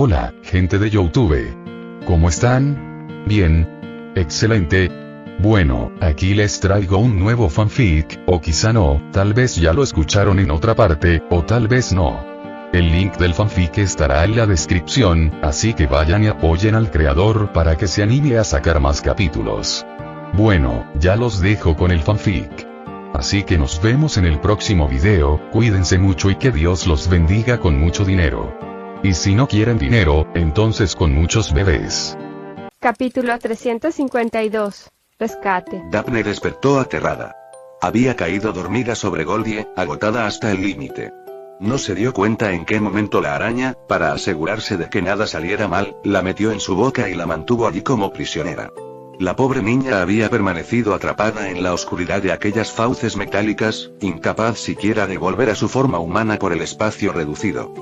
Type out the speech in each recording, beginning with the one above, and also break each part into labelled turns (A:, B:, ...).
A: Hola, gente de YouTube. ¿Cómo están? Bien. Excelente. Bueno, aquí les traigo un nuevo fanfic, o quizá no, tal vez ya lo escucharon en otra parte, o tal vez no. El link del fanfic estará en la descripción, así que vayan y apoyen al creador para que se anime a sacar más capítulos. Bueno, ya los dejo con el fanfic. Así que nos vemos en el próximo video, cuídense mucho y que Dios los bendiga con mucho dinero. Y si no quieren dinero, entonces con muchos bebés.
B: Capítulo 352. Rescate.
C: Daphne despertó aterrada. Había caído dormida sobre Goldie, agotada hasta el límite. No se dio cuenta en qué momento la araña, para asegurarse de que nada saliera mal, la metió en su boca y la mantuvo allí como prisionera. La pobre niña había permanecido atrapada en la oscuridad de aquellas fauces metálicas, incapaz siquiera de volver a su forma humana por el espacio reducido.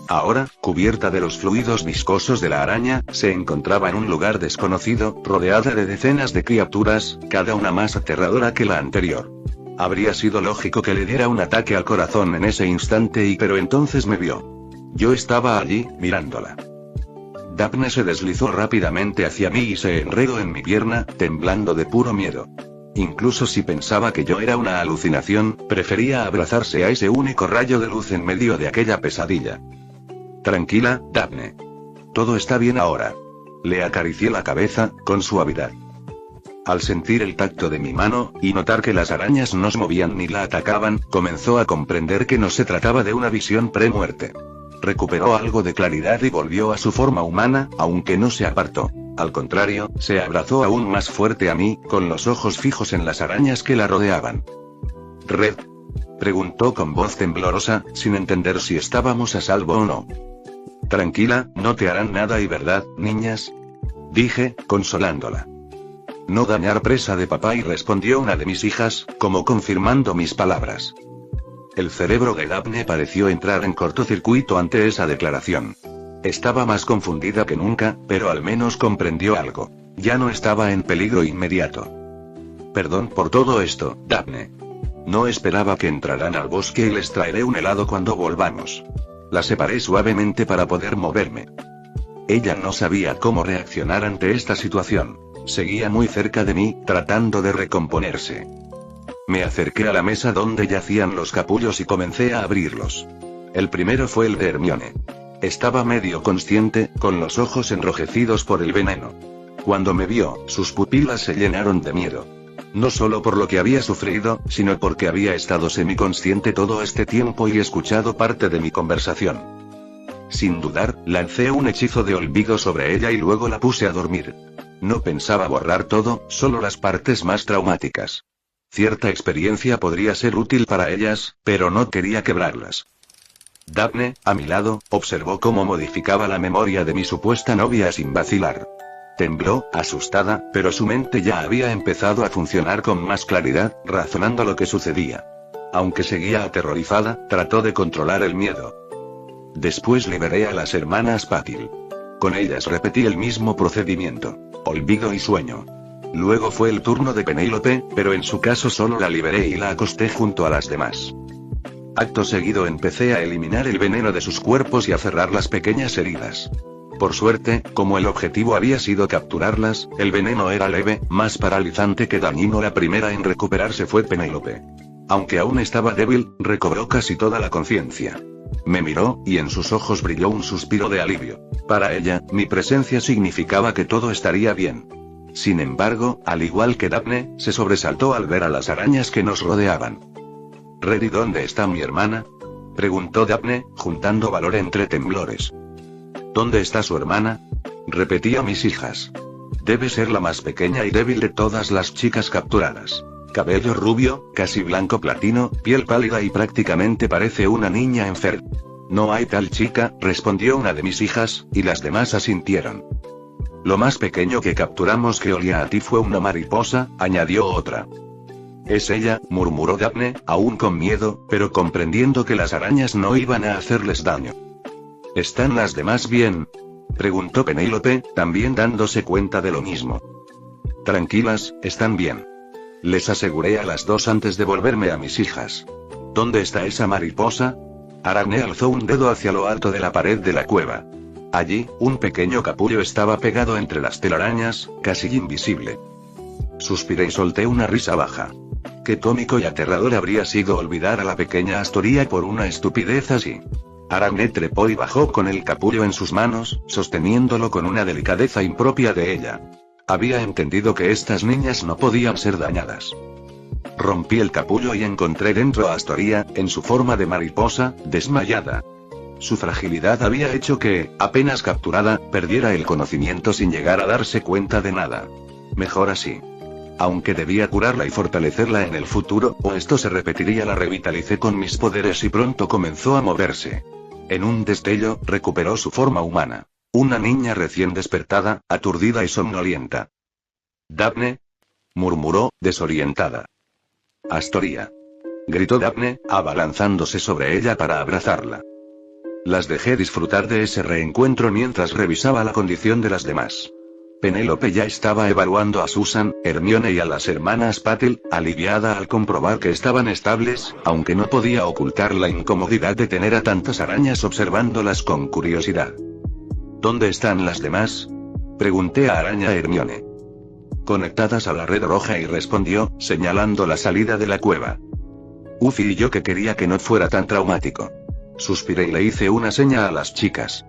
C: Ahora, cubierta de los fluidos viscosos de la araña, se encontraba en un lugar desconocido, rodeada de decenas de criaturas, cada una más aterradora que la anterior. Habría sido lógico que le diera un ataque al corazón en ese instante pero entonces me vio. Yo estaba allí, mirándola. Daphne se deslizó rápidamente hacia mí y se enredó en mi pierna, temblando de puro miedo. Incluso si pensaba que yo era una alucinación, prefería abrazarse a ese único rayo de luz en medio de aquella pesadilla. Tranquila, Daphne. Todo está bien ahora. Le acaricié la cabeza, con suavidad. Al sentir el tacto de mi mano, y notar que las arañas no se movían ni la atacaban, comenzó a comprender que no se trataba de una visión pre-muerte. Recuperó algo de claridad y volvió a su forma humana, aunque no se apartó. Al contrario, se abrazó aún más fuerte a mí, con los ojos fijos en las arañas que la rodeaban. «Red», preguntó con voz temblorosa, sin entender si estábamos a salvo o no. «Tranquila, no te harán nada y verdad, niñas», dije, consolándola. «No dañar presa de papá», y respondió una de mis hijas, como confirmando mis palabras. El cerebro de Daphne pareció entrar en cortocircuito ante esa declaración. Estaba más confundida que nunca, pero al menos comprendió algo. Ya no estaba en peligro inmediato. «Perdón por todo esto, Daphne. No esperaba que entraran al bosque y les traeré un helado cuando volvamos». La separé suavemente para poder moverme. Ella no sabía cómo reaccionar ante esta situación. Seguía muy cerca de mí, tratando de recomponerse. Me acerqué a la mesa donde yacían los capullos y comencé a abrirlos. El primero fue el de Hermione. Estaba medio consciente, con los ojos enrojecidos por el veneno. Cuando me vio, sus pupilas se llenaron de miedo. No solo por lo que había sufrido, sino porque había estado semiconsciente todo este tiempo y escuchado parte de mi conversación. Sin dudar, lancé un hechizo de olvido sobre ella y luego la puse a dormir. No pensaba borrar todo, solo las partes más traumáticas. Cierta experiencia podría ser útil para ellas, pero no quería quebrarlas. Daphne, a mi lado, observó cómo modificaba la memoria de mi supuesta novia sin vacilar. Tembló, asustada, pero su mente ya había empezado a funcionar con más claridad, razonando lo que sucedía. Aunque seguía aterrorizada, trató de controlar el miedo. Después liberé a las hermanas Patil. Con ellas repetí el mismo procedimiento: olvido y sueño. Luego fue el turno de Penélope, pero en su caso solo la liberé y la acosté junto a las demás. Acto seguido empecé a eliminar el veneno de sus cuerpos y a cerrar las pequeñas heridas. Por suerte, como el objetivo había sido capturarlas, el veneno era leve, más paralizante que dañino. La primera en recuperarse fue Penélope. Aunque aún estaba débil, recobró casi toda la conciencia. Me miró, y en sus ojos brilló un suspiro de alivio. Para ella, mi presencia significaba que todo estaría bien. Sin embargo, al igual que Daphne, se sobresaltó al ver a las arañas que nos rodeaban. «¿Reddy, dónde está mi hermana?», preguntó Daphne, juntando valor entre temblores. «¿Dónde está su hermana?», repetí a mis hijas. Debe ser la más pequeña y débil de todas las chicas capturadas. Cabello rubio, casi blanco platino, piel pálida y prácticamente parece una niña enferma. «No hay tal chica», respondió una de mis hijas, y las demás asintieron. «Lo más pequeño que capturamos que olía a ti fue una mariposa», añadió otra. «Es ella», murmuró Daphne, aún con miedo, pero comprendiendo que las arañas no iban a hacerles daño. «¿Están las demás bien?», preguntó Penélope, también dándose cuenta de lo mismo. «Tranquilas, están bien», les aseguré a las dos antes de volverme a mis hijas. «¿Dónde está esa mariposa?». Aracne alzó un dedo hacia lo alto de la pared de la cueva. Allí, un pequeño capullo estaba pegado entre las telarañas, casi invisible. Suspiré y solté una risa baja. Qué cómico y aterrador habría sido olvidar a la pequeña Astoria por una estupidez así. Aracne trepó y bajó con el capullo en sus manos, sosteniéndolo con una delicadeza impropia de ella. Había entendido que estas niñas no podían ser dañadas. Rompí el capullo y encontré dentro a Astoria, en su forma de mariposa, desmayada. Su fragilidad había hecho que, apenas capturada, perdiera el conocimiento sin llegar a darse cuenta de nada. Mejor así. Aunque debía curarla y fortalecerla en el futuro, o esto se repetiría, la revitalicé con mis poderes y pronto comenzó a moverse. En un destello, recuperó su forma humana. Una niña recién despertada, aturdida y somnolienta. «Daphne», murmuró, desorientada. «Astoria», gritó Daphne, abalanzándose sobre ella para abrazarla. Las dejé disfrutar de ese reencuentro mientras revisaba la condición de las demás. Penélope ya estaba evaluando a Susan, Hermione y a las hermanas Patel, aliviada al comprobar que estaban estables, aunque no podía ocultar la incomodidad de tener a tantas arañas observándolas con curiosidad. «¿Dónde están las demás?», pregunté a Araña Hermione. «Conectadas a la red roja», y respondió, señalando la salida de la cueva. Ufi y yo que quería que no fuera tan traumático. Suspiré y le hice una seña a las chicas.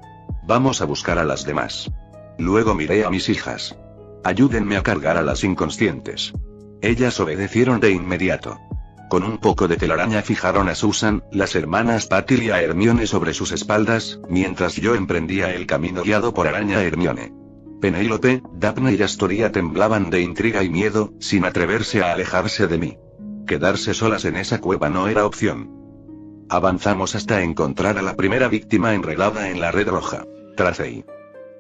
C: «Vamos a buscar a las demás». Luego miré a mis hijas. «Ayúdenme a cargar a las inconscientes». Ellas obedecieron de inmediato. Con un poco de telaraña fijaron a Susan, las hermanas Patil y a Hermione sobre sus espaldas, mientras yo emprendía el camino guiado por Araña Hermione. Penélope, Daphne y Astoria temblaban de intriga y miedo, sin atreverse a alejarse de mí. Quedarse solas en esa cueva no era opción. Avanzamos hasta encontrar a la primera víctima enredada en la red roja. Tracey.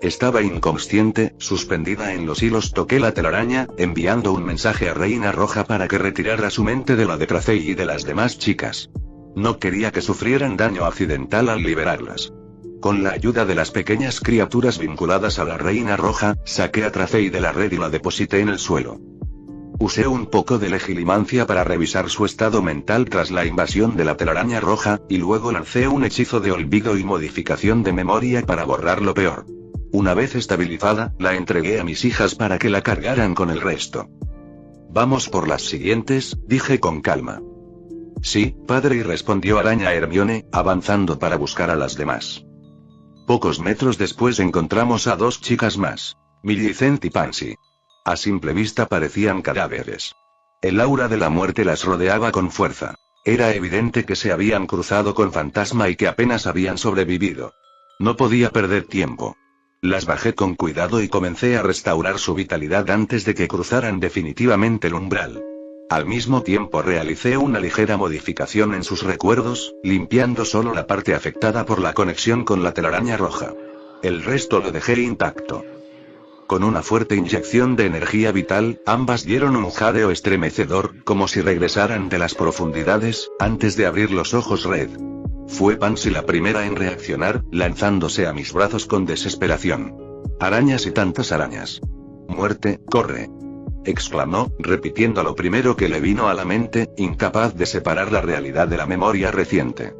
C: Estaba inconsciente, suspendida en los hilos. Toqué la telaraña, enviando un mensaje a Reina Roja para que retirara su mente de la de Tracey y de las demás chicas. No quería que sufrieran daño accidental al liberarlas. Con la ayuda de las pequeñas criaturas vinculadas a la Reina Roja, saqué a Tracey de la red y la deposité en el suelo. Usé un poco de legilimancia para revisar su estado mental tras la invasión de la telaraña roja, y luego lancé un hechizo de olvido y modificación de memoria para borrar lo peor. Una vez estabilizada, la entregué a mis hijas para que la cargaran con el resto. «Vamos por las siguientes», dije con calma. «Sí, padre», y respondió Araña Hermione, avanzando para buscar a las demás. Pocos metros después encontramos a dos chicas más. Millicent y Pansy. A simple vista parecían cadáveres. El aura de la muerte las rodeaba con fuerza. Era evidente que se habían cruzado con fantasma y que apenas habían sobrevivido. No podía perder tiempo. Las bajé con cuidado y comencé a restaurar su vitalidad antes de que cruzaran definitivamente el umbral. Al mismo tiempo realicé una ligera modificación en sus recuerdos, limpiando solo la parte afectada por la conexión con la telaraña roja. El resto lo dejé intacto. Con una fuerte inyección de energía vital, ambas dieron un jadeo estremecedor, como si regresaran de las profundidades, antes de abrir los ojos red. Fue Pansy la primera en reaccionar, lanzándose a mis brazos con desesperación. «Arañas y tantas arañas. Muerte, corre», exclamó, repitiendo lo primero que le vino a la mente, incapaz de separar la realidad de la memoria reciente.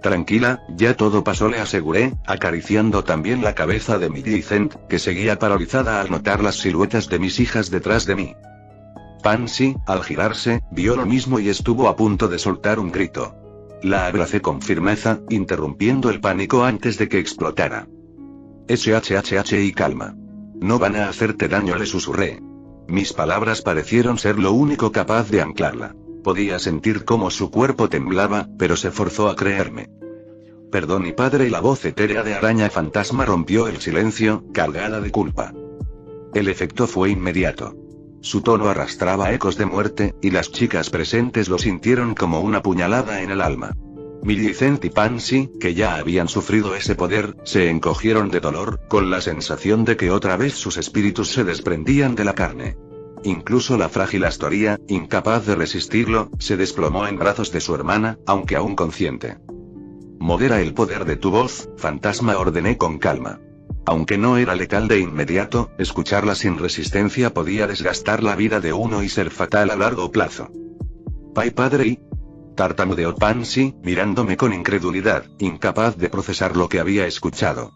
C: «Tranquila, ya todo pasó», le aseguré, acariciando también la cabeza de Millicent, que seguía paralizada al notar las siluetas de mis hijas detrás de mí. Pansy, al girarse, vio lo mismo y estuvo a punto de soltar un grito. La abracé con firmeza, interrumpiendo el pánico antes de que explotara. «Shhh y calma. No van a hacerte daño», le susurré. Mis palabras parecieron ser lo único capaz de anclarla. Podía sentir cómo su cuerpo temblaba, pero se forzó a creerme. «Perdón, mi padre», y la voz etérea de Araña Fantasma rompió el silencio, cargada de culpa. El efecto fue inmediato. Su tono arrastraba ecos de muerte, y las chicas presentes lo sintieron como una puñalada en el alma. Millicent y Pansy, que ya habían sufrido ese poder, se encogieron de dolor, con la sensación de que otra vez sus espíritus se desprendían de la carne. Incluso la frágil Astoria, incapaz de resistirlo, se desplomó en brazos de su hermana, aunque aún consciente. «Modera el poder de tu voz, fantasma», ordené con calma. Aunque no era letal de inmediato, escucharla sin resistencia podía desgastar la vida de uno y ser fatal a largo plazo. «Padre y...», tartamudeó Pansy, mirándome con incredulidad, incapaz de procesar lo que había escuchado.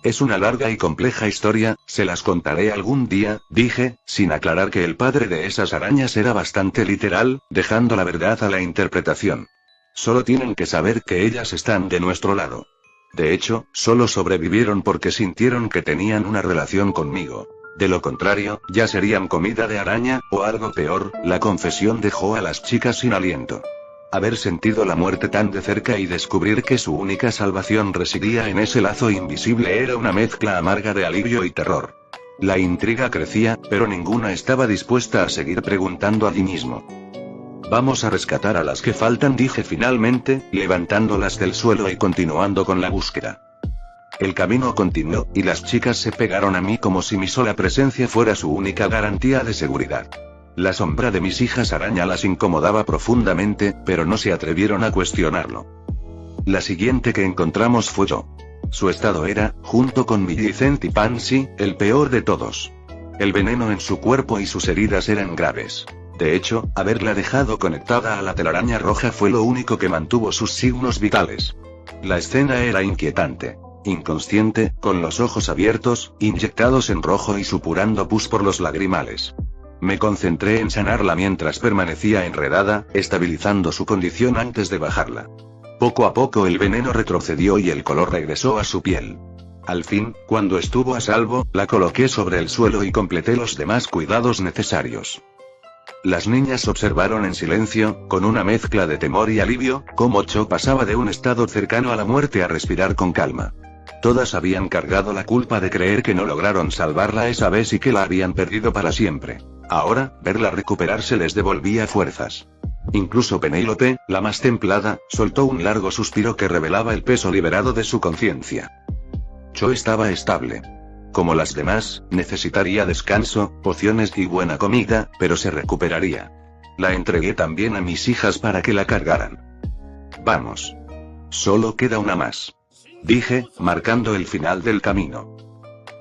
C: Es una larga y compleja historia, se las contaré algún día, dije, sin aclarar que el padre de esas arañas era bastante literal, dejando la verdad a la interpretación. Solo tienen que saber que ellas están de nuestro lado. De hecho, solo sobrevivieron porque sintieron que tenían una relación conmigo. De lo contrario, ya serían comida de araña, o algo peor. La confesión dejó a las chicas sin aliento. Haber sentido la muerte tan de cerca y descubrir que su única salvación residía en ese lazo invisible era una mezcla amarga de alivio y terror. La intriga crecía, pero ninguna estaba dispuesta a seguir preguntando allí mismo. Vamos a rescatar a las que faltan, dije finalmente, levantándolas del suelo y continuando con la búsqueda. El camino continuó, y las chicas se pegaron a mí como si mi sola presencia fuera su única garantía de seguridad. La sombra de mis hijas araña las incomodaba profundamente, pero no se atrevieron a cuestionarlo. La siguiente que encontramos fue yo. Su estado era, junto con Millicent y Pansy, el peor de todos. El veneno en su cuerpo y sus heridas eran graves. De hecho, haberla dejado conectada a la telaraña roja fue lo único que mantuvo sus signos vitales. La escena era inquietante. Inconsciente, con los ojos abiertos, inyectados en rojo y supurando pus por los lagrimales. Me concentré en sanarla mientras permanecía enredada, estabilizando su condición antes de bajarla. Poco a poco el veneno retrocedió y el color regresó a su piel. Al fin, cuando estuvo a salvo, la coloqué sobre el suelo y completé los demás cuidados necesarios. Las niñas observaron en silencio, con una mezcla de temor y alivio, cómo Cho pasaba de un estado cercano a la muerte a respirar con calma. Todas habían cargado la culpa de creer que no lograron salvarla esa vez y que la habían perdido para siempre. Ahora, verla recuperarse les devolvía fuerzas. Incluso Penélope, la más templada, soltó un largo suspiro que revelaba el peso liberado de su conciencia. Cho estaba estable. Como las demás, necesitaría descanso, pociones y buena comida, pero se recuperaría. La entregué también a mis hijas para que la cargaran. Vamos. Solo queda una más. Dije, marcando el final del camino.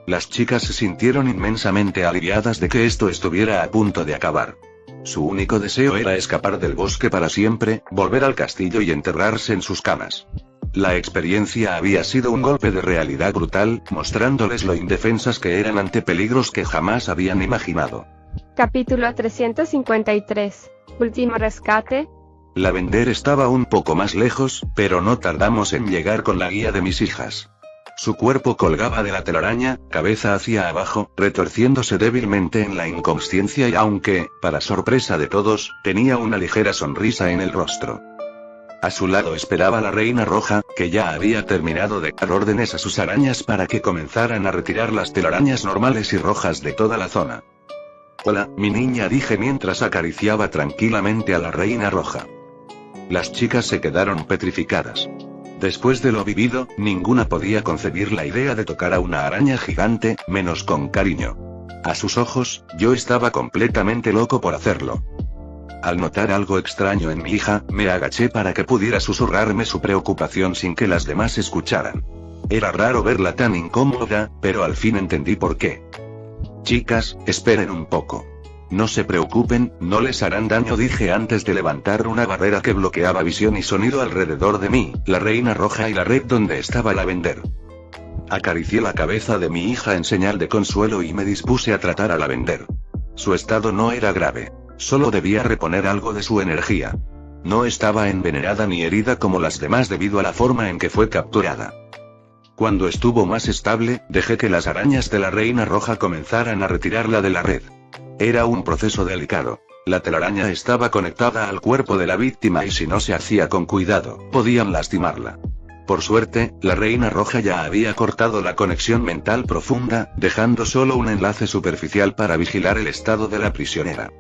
C: Las chicas se sintieron inmensamente aliviadas de que esto estuviera a punto de acabar. Su único deseo era escapar del bosque para siempre, volver al castillo y enterrarse en sus camas. La experiencia había sido un golpe de realidad brutal, mostrándoles lo indefensas que eran ante peligros que jamás habían imaginado.
B: Capítulo 353. Último rescate.
C: Lavender estaba un poco más lejos, pero no tardamos en llegar con la guía de mis hijas. Su cuerpo colgaba de la telaraña, cabeza hacia abajo, retorciéndose débilmente en la inconsciencia y aunque, para sorpresa de todos, tenía una ligera sonrisa en el rostro. A su lado esperaba la reina roja, que ya había terminado de dar órdenes a sus arañas para que comenzaran a retirar las telarañas normales y rojas de toda la zona. Hola, mi niña, dije mientras acariciaba tranquilamente a la reina roja. Las chicas se quedaron petrificadas. Después de lo vivido, ninguna podía concebir la idea de tocar a una araña gigante, menos con cariño. A sus ojos, yo estaba completamente loco por hacerlo. Al notar algo extraño en mi hija, me agaché para que pudiera susurrarme su preocupación sin que las demás escucharan. Era raro verla tan incómoda, pero al fin entendí por qué. Chicas, esperen un poco. No se preocupen, no les harán daño, dije antes de levantar una barrera que bloqueaba visión y sonido alrededor de mí, la reina roja y la red donde estaba Lavender. Acaricié la cabeza de mi hija en señal de consuelo y me dispuse a tratar a Lavender. Su estado no era grave. Solo debía reponer algo de su energía. No estaba envenenada ni herida como las demás debido a la forma en que fue capturada. Cuando estuvo más estable, dejé que las arañas de la reina roja comenzaran a retirarla de la red. Era un proceso delicado. La telaraña estaba conectada al cuerpo de la víctima y si no se hacía con cuidado, podían lastimarla. Por suerte, la reina roja ya había cortado la conexión mental profunda, dejando solo un enlace superficial para vigilar el estado de la prisionera.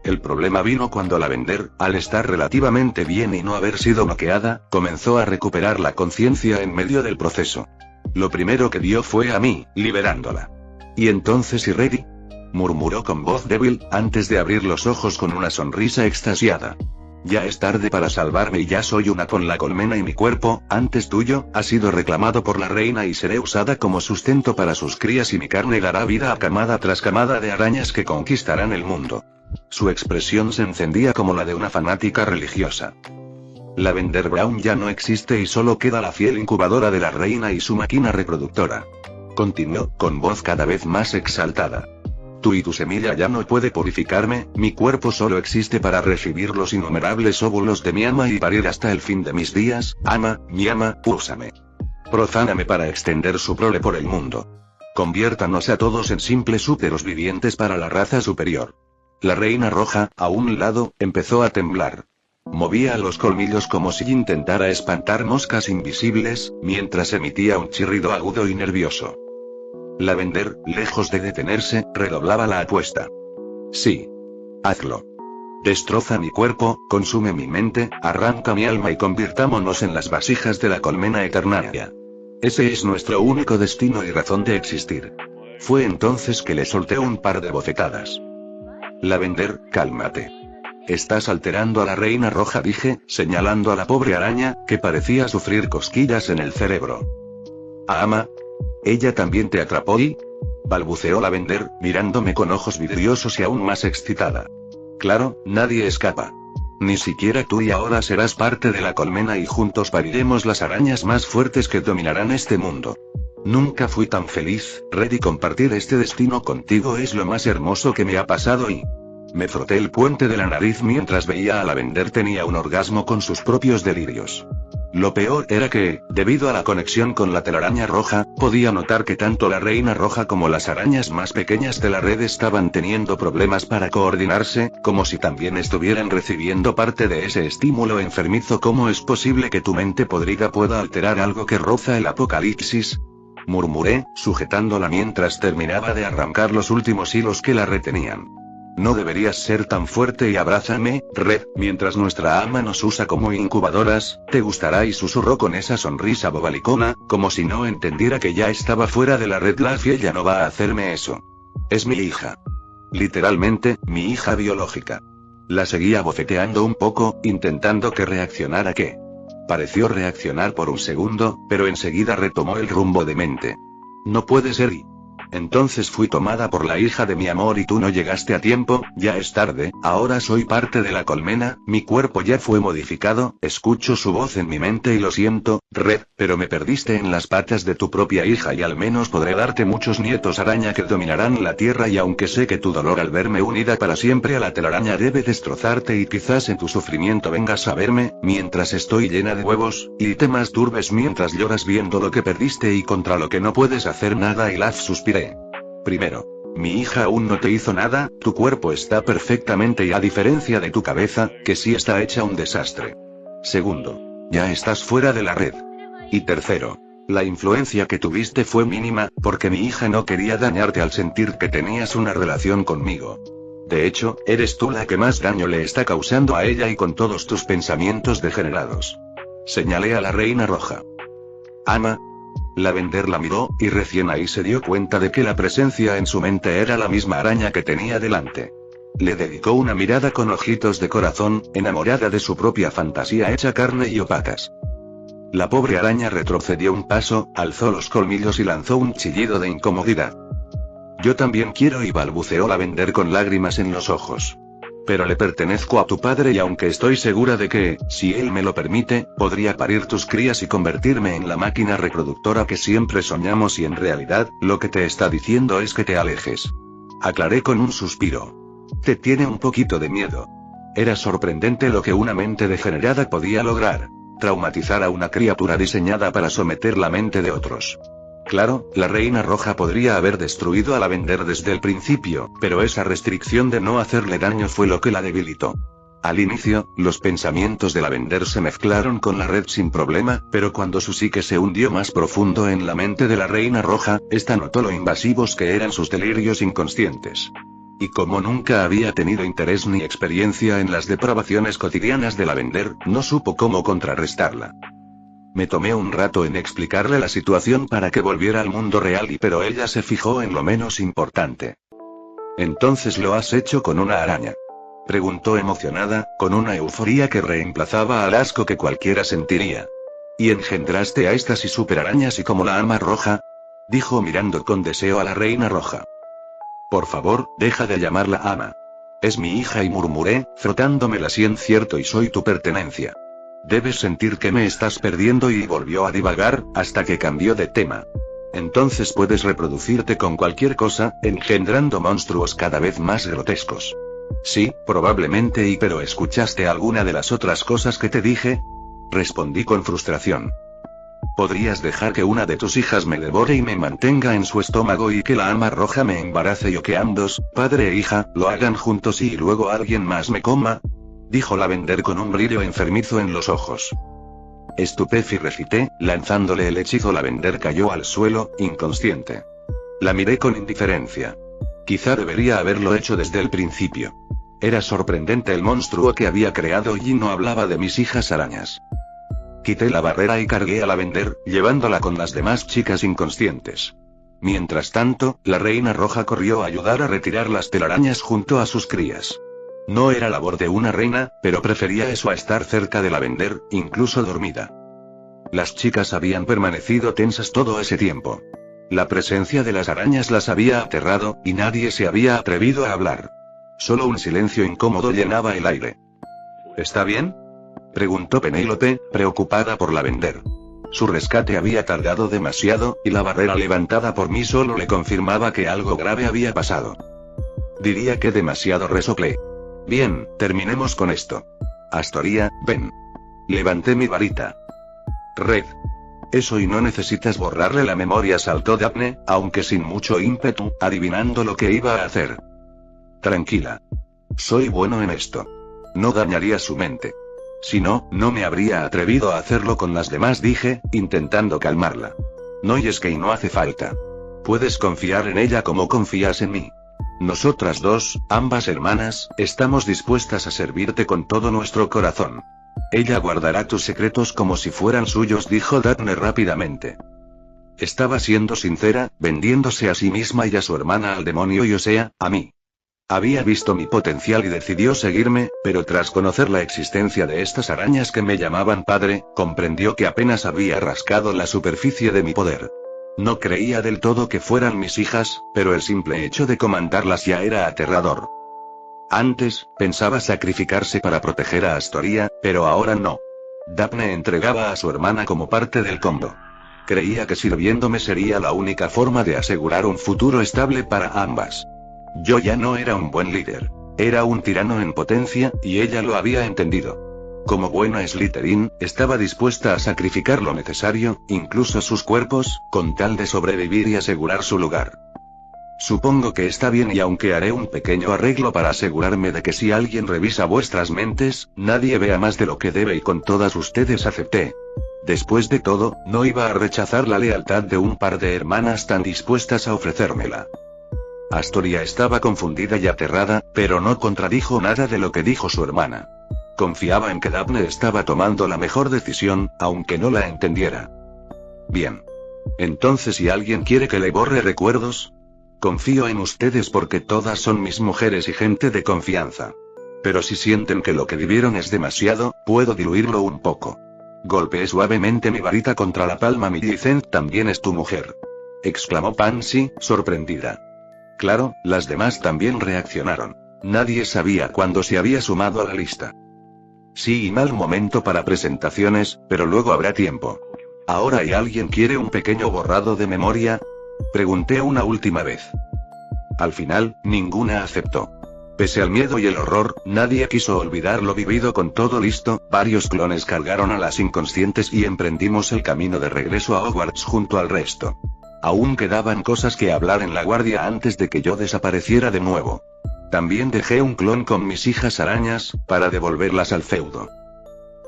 C: El problema vino cuando Lavender, al estar relativamente bien y no haber sido noqueada, comenzó a recuperar la conciencia en medio del proceso. Lo primero que vio fue a mí, liberándola. ¿Y entonces y ready?, murmuró con voz débil, antes de abrir los ojos con una sonrisa extasiada. Ya es tarde para salvarme y ya soy una con la colmena y mi cuerpo, antes tuyo, ha sido reclamado por la reina y seré usada como sustento para sus crías y mi carne dará vida a camada tras camada de arañas que conquistarán el mundo. Su expresión se encendía como la de una fanática religiosa. Lavender Brown ya no existe y solo queda la fiel incubadora de la reina y su máquina reproductora. Continuó, con voz cada vez más exaltada. Tú y tu semilla ya no puede purificarme, mi cuerpo solo existe para recibir los innumerables óvulos de mi ama y parir hasta el fin de mis días. Ama, mi ama, úsame. Profáname para extender su prole por el mundo. Conviértanos a todos en simples úteros vivientes para la raza superior. La reina roja, a un lado, empezó a temblar. Movía los colmillos como si intentara espantar moscas invisibles, mientras emitía un chirrido agudo y nervioso. Lavender, lejos de detenerse, redoblaba la apuesta. Sí. Hazlo. Destroza mi cuerpo, consume mi mente, arranca mi alma y convirtámonos en las vasijas de la colmena eternaria. Ese es nuestro único destino y razón de existir. Fue entonces que le solté un par de bofetadas. Lavender, cálmate. Estás alterando a la reina roja, dije, señalando a la pobre araña, que parecía sufrir cosquillas en el cerebro. Ama. ¿Ella también te atrapó y...? Balbuceó Lavender, mirándome con ojos vidriosos y aún más excitada. Claro, nadie escapa. Ni siquiera tú, y ahora serás parte de la colmena y juntos pariremos las arañas más fuertes que dominarán este mundo. Nunca fui tan feliz, Red, y compartir este destino contigo es lo más hermoso que me ha pasado y... Me froté el puente de la nariz mientras veía a Lavender tenía un orgasmo con sus propios delirios. Lo peor era que, debido a la conexión con la telaraña roja, podía notar que tanto la reina roja como las arañas más pequeñas de la red estaban teniendo problemas para coordinarse, como si también estuvieran recibiendo parte de ese estímulo enfermizo. ¿Cómo es posible que tu mente podrida pueda alterar algo que roza el apocalipsis? Murmuré, sujetándola mientras terminaba de arrancar los últimos hilos que la retenían. No deberías ser tan fuerte y abrázame, Red, mientras nuestra ama nos usa como incubadoras, te gustará, y susurró con esa sonrisa bobalicona, como si no entendiera que ya estaba fuera de la red. La fiel ya no va a hacerme eso. Es mi hija. Literalmente, mi hija biológica. La seguía bofeteando un poco, intentando que reaccionara. ¿Qué? Pareció reaccionar por un segundo, pero enseguida retomó el rumbo de mente. No puede ser. Y entonces fui tomada por la hija de mi amor y tú no llegaste a tiempo, ya es tarde, ahora soy parte de la colmena, mi cuerpo ya fue modificado, escucho su voz en mi mente y lo siento, Red, pero me perdiste en las patas de tu propia hija y al menos podré darte muchos nietos araña que dominarán la tierra, y aunque sé que tu dolor al verme unida para siempre a la telaraña debe destrozarte y quizás en tu sufrimiento vengas a verme, mientras estoy llena de huevos, y te masturbes mientras lloras viendo lo que perdiste y contra lo que no puedes hacer nada, y Laf suspiré. Primero, mi hija aún no te hizo nada, tu cuerpo está perfectamente, y a diferencia de tu cabeza, que sí está hecha un desastre. Segundo, ya estás fuera de la red. Y tercero, la influencia que tuviste fue mínima, porque mi hija no quería dañarte al sentir que tenías una relación conmigo. De hecho, eres tú la que más daño le está causando a ella y con todos tus pensamientos degenerados. Señalé a la reina roja. Ama. Lavender la miró, y recién ahí se dio cuenta de que la presencia en su mente era la misma araña que tenía delante. Le dedicó una mirada con ojitos de corazón, enamorada de su propia fantasía hecha carne y opacas. La pobre araña retrocedió un paso, alzó los colmillos y lanzó un chillido de incomodidad. Yo también quiero, y balbuceó Lavender con lágrimas en los ojos. Pero le pertenezco a tu padre y aunque estoy segura de que, si él me lo permite, podría parir tus crías y convertirme en la máquina reproductora que siempre soñamos, y en realidad, lo que te está diciendo es que te alejes. Aclaré con un suspiro. Te tiene un poquito de miedo. Era sorprendente lo que una mente degenerada podía lograr. Traumatizar a una criatura diseñada para someter la mente de otros. Claro, la reina roja podría haber destruido a Lavender desde el principio, pero esa restricción de no hacerle daño fue lo que la debilitó. Al inicio, los pensamientos de Lavender se mezclaron con la red sin problema, pero cuando su psique se hundió más profundo en la mente de la reina roja, esta notó lo invasivos que eran sus delirios inconscientes. Y como nunca había tenido interés ni experiencia en las depravaciones cotidianas de Lavender, no supo cómo contrarrestarla. Me tomé un rato en explicarle la situación para que volviera al mundo real, pero ella se fijó en lo menos importante. ¿Entonces lo has hecho con una araña?, preguntó emocionada, con una euforía que reemplazaba al asco que cualquiera sentiría. ¿Y engendraste a estas y superarañas y como la ama roja?, dijo mirando con deseo a la reina roja. Por favor, deja de llamarla ama. Es mi hija, y murmuré, frotándome la sien. Cierto, y soy tu pertenencia. Debes sentir que me estás perdiendo, y volvió a divagar, hasta que cambió de tema. Entonces puedes reproducirte con cualquier cosa, engendrando monstruos cada vez más grotescos. Sí, probablemente, pero ¿escuchaste alguna de las otras cosas que te dije? Respondí con frustración. ¿Podrías dejar que una de tus hijas me devore y me mantenga en su estómago, y que la ama roja me embarace, o que ambos, padre e hija, lo hagan juntos y luego alguien más me coma? Dijo Lavender con un brillo enfermizo en los ojos. Estupefacto recité, lanzándole el hechizo. Lavender cayó al suelo, inconsciente. La miré con indiferencia. Quizá debería haberlo hecho desde el principio. Era sorprendente el monstruo que había creado, y no hablaba de mis hijas arañas. Quité la barrera y cargué a Lavender, llevándola con las demás chicas inconscientes. Mientras tanto, la reina roja corrió a ayudar a retirar las telarañas junto a sus crías. No era labor de una reina, pero prefería eso a estar cerca de Lavender, incluso dormida. Las chicas habían permanecido tensas todo ese tiempo. La presencia de las arañas las había aterrado, y nadie se había atrevido a hablar. Solo un silencio incómodo llenaba el aire. ¿Está bien?, preguntó Penélope, preocupada por Lavender. Su rescate había tardado demasiado, y la barrera levantada por mí solo le confirmaba que algo grave había pasado. Diría que demasiado, resoplé. Bien, terminemos con esto. Astoria, ven. Levanté mi varita. Red. Eso, y no necesitas borrarle la memoria, saltó Daphne, aunque sin mucho ímpetu, adivinando lo que iba a hacer. Tranquila. Soy bueno en esto. No dañaría su mente. Si no, no me habría atrevido a hacerlo con las demás, dije, intentando calmarla. No, y es que no hace falta. Puedes confiar en ella como confías en mí. Nosotras dos, ambas hermanas, estamos dispuestas a servirte con todo nuestro corazón. Ella guardará tus secretos como si fueran suyos, dijo Daphne rápidamente. Estaba siendo sincera, vendiéndose a sí misma y a su hermana al demonio, y o sea, a mí. Había visto mi potencial y decidió seguirme, pero tras conocer la existencia de estas arañas que me llamaban padre, comprendió que apenas había rascado la superficie de mi poder. No creía del todo que fueran mis hijas, pero el simple hecho de comandarlas ya era aterrador. Antes, pensaba sacrificarse para proteger a Astoria, pero ahora no. Daphne entregaba a su hermana como parte del combo. Creía que sirviéndome sería la única forma de asegurar un futuro estable para ambas. Yo ya no era un buen líder. Era un tirano en potencia, y ella lo había entendido. Como buena Slytherin, estaba dispuesta a sacrificar lo necesario, incluso sus cuerpos, con tal de sobrevivir y asegurar su lugar. Supongo que está bien, y aunque haré un pequeño arreglo para asegurarme de que si alguien revisa vuestras mentes, nadie vea más de lo que debe, y con todas ustedes acepté. Después de todo, no iba a rechazar la lealtad de un par de hermanas tan dispuestas a ofrecérmela. Astoria estaba confundida y aterrada, pero no contradijo nada de lo que dijo su hermana. Confiaba en que Daphne estaba tomando la mejor decisión, aunque no la entendiera. Bien. Entonces, si alguien quiere que le borre recuerdos, confío en ustedes porque todas son mis mujeres y gente de confianza. Pero si sienten que lo que vivieron es demasiado, puedo diluirlo un poco. Golpeé suavemente mi varita contra la palma. Millicent también es tu mujer, exclamó Pansy, sorprendida. Claro, las demás también reaccionaron. Nadie sabía cuándo se había sumado a la lista. Sí, y mal momento para presentaciones, pero luego habrá tiempo. ¿Ahora y alguien quiere un pequeño borrado de memoria?, pregunté una última vez. Al final, ninguna aceptó. Pese al miedo y el horror, nadie quiso olvidar lo vivido. Con todo listo, varios clones cargaron a las inconscientes y emprendimos el camino de regreso a Hogwarts junto al resto. Aún quedaban cosas que hablar en la guardia antes de que yo desapareciera de nuevo. También dejé un clon con mis hijas arañas, para devolverlas al feudo.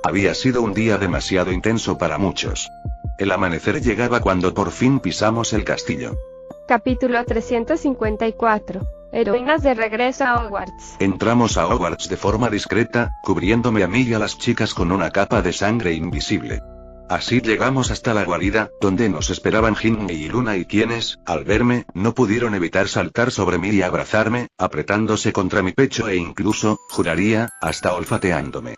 C: Había sido un día demasiado intenso para muchos. El amanecer llegaba cuando por fin pisamos el castillo.
B: Capítulo 354. Heroínas de regreso a Hogwarts.
C: Entramos a Hogwarts de forma discreta, cubriéndome a mí y a las chicas con una capa de sangre invisible. Así llegamos hasta la guarida, donde nos esperaban Ginny y Luna, y quienes, al verme, no pudieron evitar saltar sobre mí y abrazarme, apretándose contra mi pecho e incluso, juraría, hasta olfateándome.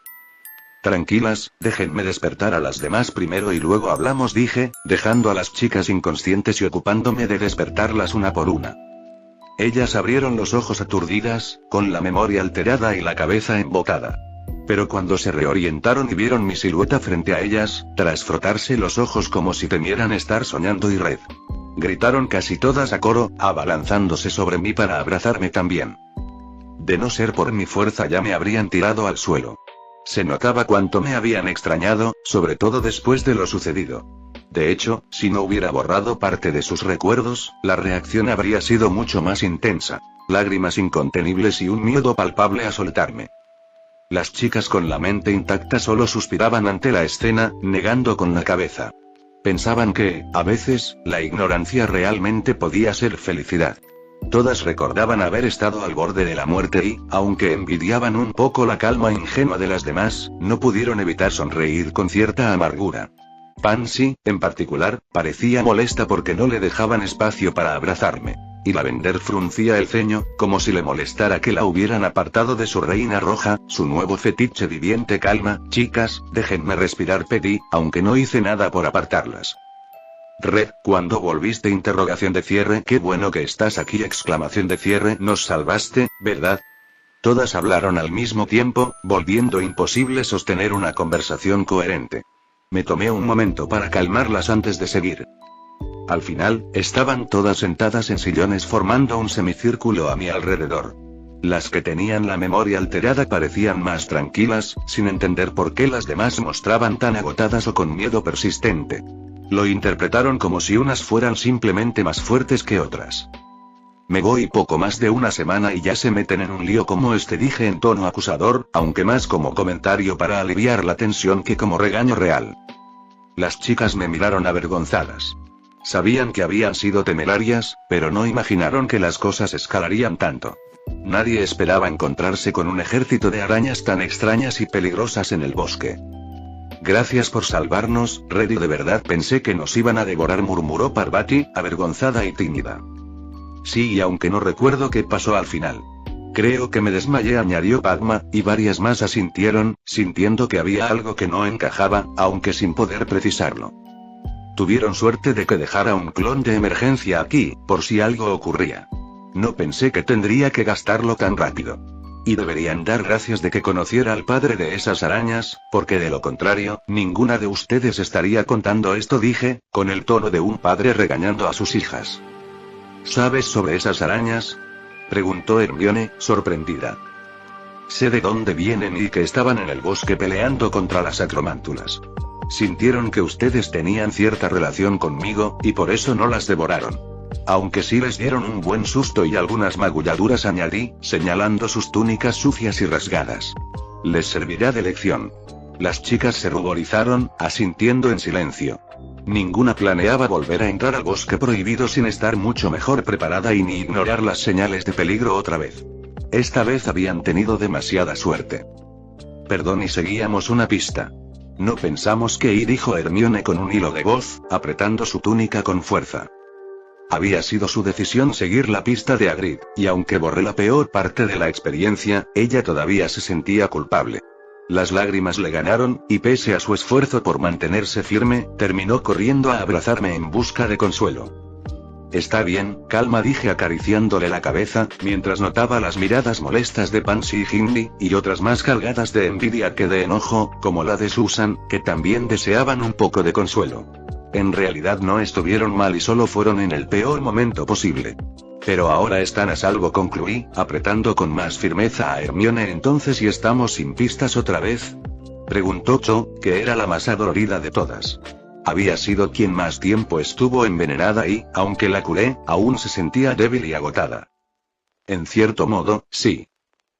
C: Tranquilas, déjenme despertar a las demás primero y luego hablamos, dije, dejando a las chicas inconscientes y ocupándome de despertarlas una por una. Ellas abrieron los ojos aturdidas, con la memoria alterada y la cabeza embocada. Pero cuando se reorientaron y vieron mi silueta frente a ellas, tras frotarse los ojos como si temieran estar soñando y red, gritaron casi todas a coro, abalanzándose sobre mí para abrazarme también. De no ser por mi fuerza ya me habrían tirado al suelo. Se notaba cuánto me habían extrañado, sobre todo después de lo sucedido. De hecho, si no hubiera borrado parte de sus recuerdos, la reacción habría sido mucho más intensa. Lágrimas incontenibles y un miedo palpable a soltarme. Las chicas con la mente intacta solo suspiraban ante la escena, negando con la cabeza. Pensaban que, a veces, la ignorancia realmente podía ser felicidad. Todas recordaban haber estado al borde de la muerte y, aunque envidiaban un poco la calma ingenua de las demás, no pudieron evitar sonreír con cierta amargura. Pansy, en particular, parecía molesta porque no le dejaban espacio para abrazarme. Y Lavender fruncía el ceño, como si le molestara que la hubieran apartado de su reina roja, su nuevo fetiche viviente. Calma, chicas, déjenme respirar, pedí, aunque no hice nada por apartarlas. Red, ¿cuándo volviste? Interrogación de cierre. Qué bueno que estás aquí. Exclamación de cierre. Nos salvaste, ¿verdad? Todas hablaron al mismo tiempo, volviendo imposible sostener una conversación coherente. Me tomé un momento para calmarlas antes de seguir. Al final, estaban todas sentadas en sillones formando un semicírculo a mi alrededor. Las que tenían la memoria alterada parecían más tranquilas, sin entender por qué las demás mostraban tan agotadas o con miedo persistente. Lo interpretaron como si unas fueran simplemente más fuertes que otras. Me voy poco más de una semana y ya se meten en un lío como este, dije en tono acusador, aunque más como comentario para aliviar la tensión que como regaño real. Las chicas me miraron avergonzadas. Sabían que habían sido temerarias, pero no imaginaron que las cosas escalarían tanto. Nadie esperaba encontrarse con un ejército de arañas tan extrañas y peligrosas en el bosque. Gracias por salvarnos, Reddy. De verdad pensé que nos iban a devorar, murmuró Parvati, avergonzada y tímida. Sí, y aunque no recuerdo qué pasó al final. Creo que me desmayé, añadió Padma, y varias más asintieron, sintiendo que había algo que no encajaba, aunque sin poder precisarlo. Tuvieron suerte de que dejara un clon de emergencia aquí, por si algo ocurría. No pensé que tendría que gastarlo tan rápido. Y deberían dar gracias de que conociera al padre de esas arañas, porque de lo contrario, ninguna de ustedes estaría contando esto, dije, con el tono de un padre regañando a sus hijas. ¿Sabes sobre esas arañas?, preguntó Hermione, sorprendida. Sé de dónde vienen y que estaban en el bosque peleando contra las acromántulas. Sintieron que ustedes tenían cierta relación conmigo, y por eso no las devoraron. Aunque sí les dieron un buen susto y algunas magulladuras, añadí, señalando sus túnicas sucias y rasgadas. Les servirá de lección. Las chicas se ruborizaron, asintiendo en silencio. Ninguna planeaba volver a entrar al bosque prohibido sin estar mucho mejor preparada y ni ignorar las señales de peligro otra vez. Esta vez habían tenido demasiada suerte. Perdón, y seguíamos una pista. No pensamos que ir, dijo Hermione con un hilo de voz, apretando su túnica con fuerza. Había sido su decisión seguir la pista de Hagrid, y aunque borré la peor parte de la experiencia, ella todavía se sentía culpable. Las lágrimas le ganaron, y pese a su esfuerzo por mantenerse firme, terminó corriendo a abrazarme en busca de consuelo. Está bien, calma, dije acariciándole la cabeza, mientras notaba las miradas molestas de Pansy y Hindley, y otras más cargadas de envidia que de enojo, como la de Susan, que también deseaban un poco de consuelo. En realidad no estuvieron mal y solo fueron en el peor momento posible. Pero ahora están a salvo, concluí, apretando con más firmeza a Hermione. Entonces, ¿y estamos sin pistas otra vez?, preguntó Cho, que era la más adolorida de todas. Había sido quien más tiempo estuvo envenenada y, aunque la curé, aún se sentía débil y agotada. En cierto modo, sí.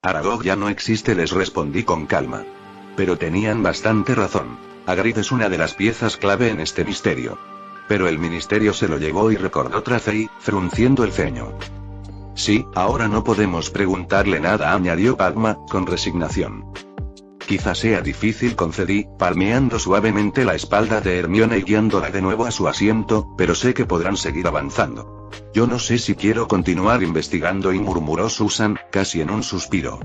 C: Aragog ya no existe, les respondí con calma. Pero tenían bastante razón. Hagrid es una de las piezas clave en este misterio. Pero el ministerio se lo llevó, y recordó Tracey, frunciendo el ceño. Sí, ahora no podemos preguntarle nada, añadió Padma, con resignación. Quizá sea difícil, concedí, palmeando suavemente la espalda de Hermione y guiándola de nuevo a su asiento, pero sé que podrán seguir avanzando. Yo no sé si quiero continuar investigando, y murmuró Susan, casi en un suspiro.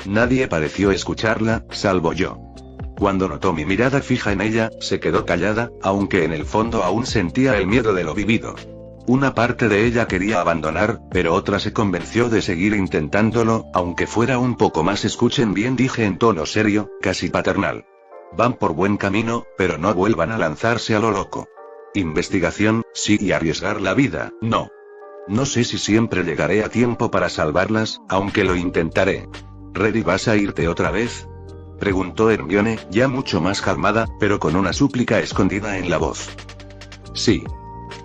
C: Nadie pareció escucharla, salvo yo. Cuando notó mi mirada fija en ella, se quedó callada, aunque en el fondo aún sentía el miedo de lo vivido. Una parte de ella quería abandonar, pero otra se convenció de seguir intentándolo, aunque fuera un poco más. Escuchen bien, dije en tono serio, casi paternal. Van por buen camino, pero no vuelvan a lanzarse a lo loco. Investigación, sí, y arriesgar la vida, no. No sé si siempre llegaré a tiempo para salvarlas, aunque lo intentaré. ¿Reddy, vas a irte otra vez?, preguntó Hermione, ya mucho más calmada, pero con una súplica escondida en la voz. Sí.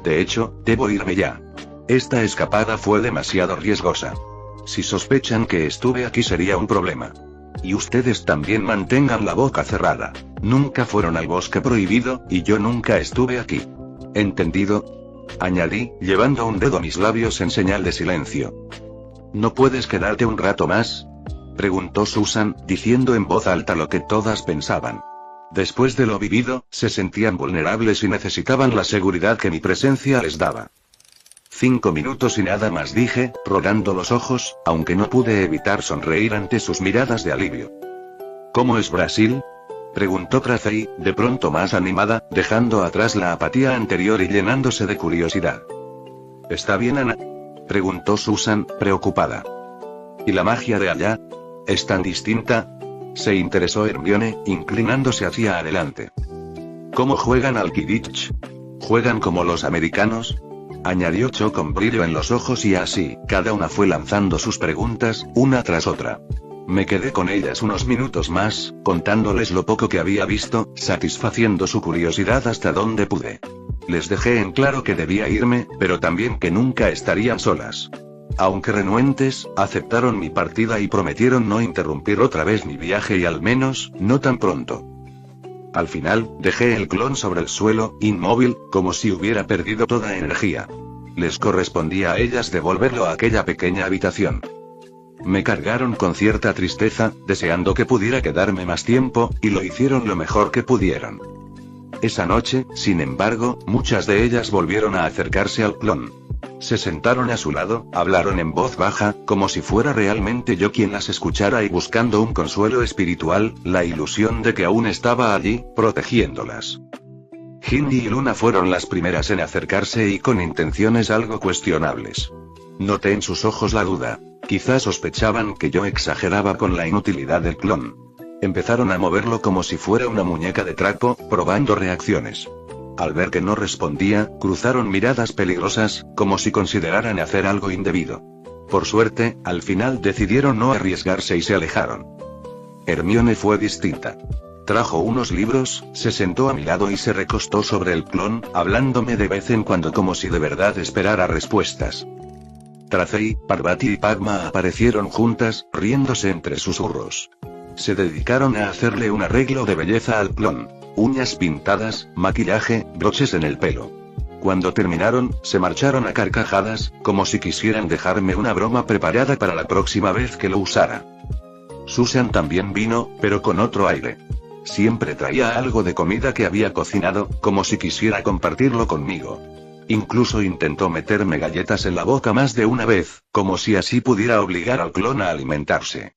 C: De hecho, debo irme ya. Esta escapada fue demasiado riesgosa. Si sospechan que estuve aquí sería un problema. Y ustedes también mantengan la boca cerrada. Nunca fueron al bosque prohibido, y yo nunca estuve aquí. ¿Entendido?, añadí, llevando un dedo a mis labios en señal de silencio. ¿No puedes quedarte un rato más?, preguntó Susan, diciendo en voz alta lo que todas pensaban. Después de lo vivido, se sentían vulnerables y necesitaban la seguridad que mi presencia les daba. 5 minutos y nada más, dije, rogando los ojos, aunque no pude evitar sonreír ante sus miradas de alivio. ¿Cómo es Brasil?, preguntó Tracy, de pronto más animada, dejando atrás la apatía anterior y llenándose de curiosidad. ¿Está bien, Ana?, preguntó Susan, preocupada. ¿Y la magia de allá? ¿Es tan distinta?, se interesó Hermione, inclinándose hacia adelante. ¿Cómo juegan al Quidditch? ¿Juegan como los americanos?, añadió Cho con brillo en los ojos, y así, cada una fue lanzando sus preguntas, una tras otra. Me quedé con ellas unos minutos más, contándoles lo poco que había visto, satisfaciendo su curiosidad hasta donde pude. Les dejé en claro que debía irme, pero también que nunca estarían solas. Aunque renuentes, aceptaron mi partida y prometieron no interrumpir otra vez mi viaje, y al menos, no tan pronto. Al final, dejé el clon sobre el suelo, inmóvil, como si hubiera perdido toda energía. Les correspondía a ellas devolverlo a aquella pequeña habitación. Me cargaron con cierta tristeza, deseando que pudiera quedarme más tiempo, y lo hicieron lo mejor que pudieron. Esa noche, sin embargo, muchas de ellas volvieron a acercarse al clon. Se sentaron a su lado, hablaron en voz baja, como si fuera realmente yo quien las escuchara, y buscando un consuelo espiritual, la ilusión de que aún estaba allí, protegiéndolas. Ginny y Luna fueron las primeras en acercarse, y con intenciones algo cuestionables. Noté en sus ojos la duda. Quizás sospechaban que yo exageraba con la inutilidad del clon. Empezaron a moverlo como si fuera una muñeca de trapo, probando reacciones. Al ver que no respondía, cruzaron miradas peligrosas, como si consideraran hacer algo indebido. Por suerte, al final decidieron no arriesgarse y se alejaron. Hermione fue distinta. Trajo unos libros, se sentó a mi lado y se recostó sobre el clon, hablándome de vez en cuando como si de verdad esperara respuestas. Tracy, Parvati y Padma aparecieron juntas, riéndose entre susurros. Se dedicaron a hacerle un arreglo de belleza al clon. Uñas pintadas, maquillaje, broches en el pelo. Cuando terminaron, se marcharon a carcajadas, como si quisieran dejarme una broma preparada para la próxima vez que lo usara. Susan también vino, pero con otro aire. Siempre traía algo de comida que había cocinado, como si quisiera compartirlo conmigo. Incluso intentó meterme galletas en la boca más de una vez, como si así pudiera obligar al clon a alimentarse.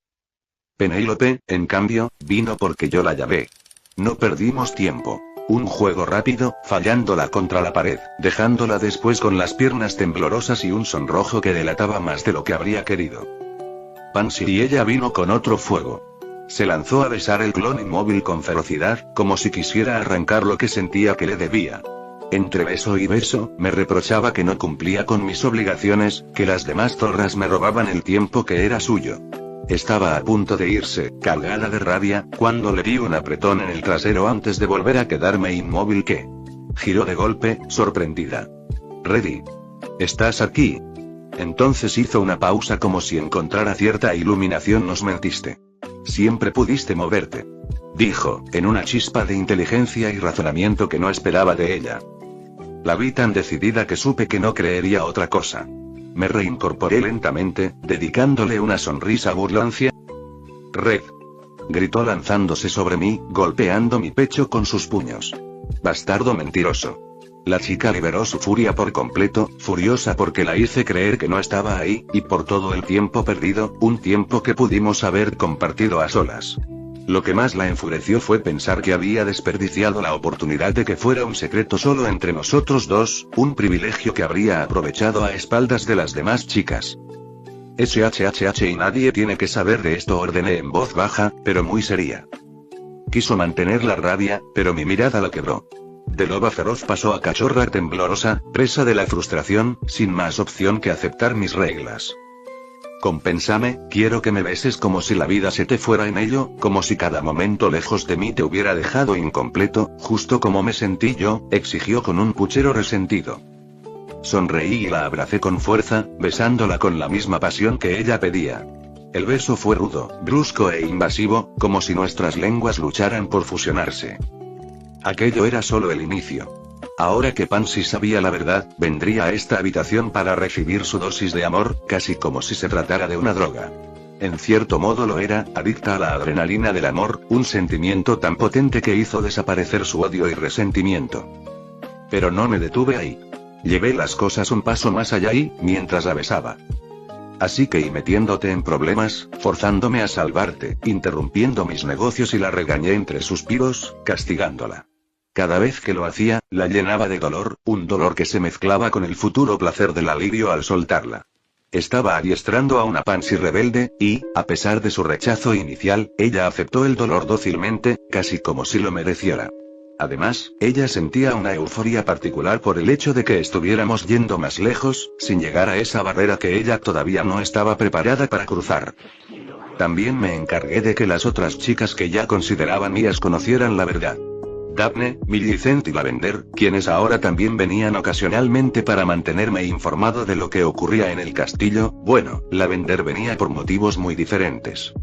C: Penélope, en cambio, vino porque yo la llamé. No perdimos tiempo. Un juego rápido, fallándola contra la pared, dejándola después con las piernas temblorosas y un sonrojo que delataba más de lo que habría querido. Pansy y ella vino con otro fuego. Se lanzó a besar el clon inmóvil con ferocidad, como si quisiera arrancar lo que sentía que le debía. Entre beso y beso, me reprochaba que no cumplía con mis obligaciones, que las demás zorras me robaban el tiempo que era suyo. Estaba a punto de irse, cargada de rabia, cuando le di un apretón en el trasero antes de volver a quedarme inmóvil que giró de golpe, sorprendida. «Reddy. ¿Estás aquí?» Entonces hizo una pausa como si encontrara cierta iluminación. «Nos mentiste. Siempre pudiste moverte», dijo, en una chispa de inteligencia y razonamiento que no esperaba de ella. La vi tan decidida que supe que no creería otra cosa. Me reincorporé lentamente, dedicándole una sonrisa burloncia. «Red», gritó lanzándose sobre mí, golpeando mi pecho con sus puños. «Bastardo mentiroso». La chica liberó su furia por completo, furiosa porque la hice creer que no estaba ahí, y por todo el tiempo perdido, un tiempo que pudimos haber compartido a solas. Lo que más la enfureció fue pensar que había desperdiciado la oportunidad de que fuera un secreto solo entre nosotros dos, un privilegio que habría aprovechado a espaldas de las demás chicas. SHHH y nadie tiene que saber de esto, ordené en voz baja, pero muy seria. Quiso mantener la rabia, pero mi mirada la quebró. De loba feroz pasó a cachorra temblorosa, presa de la frustración, sin más opción que aceptar mis reglas. Compénsame, quiero que me beses como si la vida se te fuera en ello, como si cada momento lejos de mí te hubiera dejado incompleto, justo como me sentí yo, exigió con un puchero resentido. Sonreí y la abracé con fuerza, besándola con la misma pasión que ella pedía. El beso fue rudo, brusco e invasivo, como si nuestras lenguas lucharan por fusionarse. Aquello era solo el inicio. Ahora que Pansy sabía la verdad, vendría a esta habitación para recibir su dosis de amor, casi como si se tratara de una droga. En cierto modo lo era, adicta a la adrenalina del amor, un sentimiento tan potente que hizo desaparecer su odio y resentimiento. Pero no me detuve ahí. Llevé las cosas un paso más allá y, mientras la besaba. Así que y metiéndote en problemas, forzándome a salvarte, interrumpiendo mis negocios, y la regañé entre suspiros, castigándola. Cada vez que lo hacía, la llenaba de dolor, un dolor que se mezclaba con el futuro placer del alivio al soltarla. Estaba adiestrando a una Pansy rebelde, y, a pesar de su rechazo inicial, ella aceptó el dolor dócilmente, casi como si lo mereciera. Además, ella sentía una euforia particular por el hecho de que estuviéramos yendo más lejos, sin llegar a esa barrera que ella todavía no estaba preparada para cruzar. También me encargué de que las otras chicas que ya consideraban mías conocieran la verdad. Daphne, Millicent y Lavender, quienes ahora también venían ocasionalmente para mantenerme informado de lo que ocurría en el castillo. Bueno, Lavender venía por motivos muy diferentes.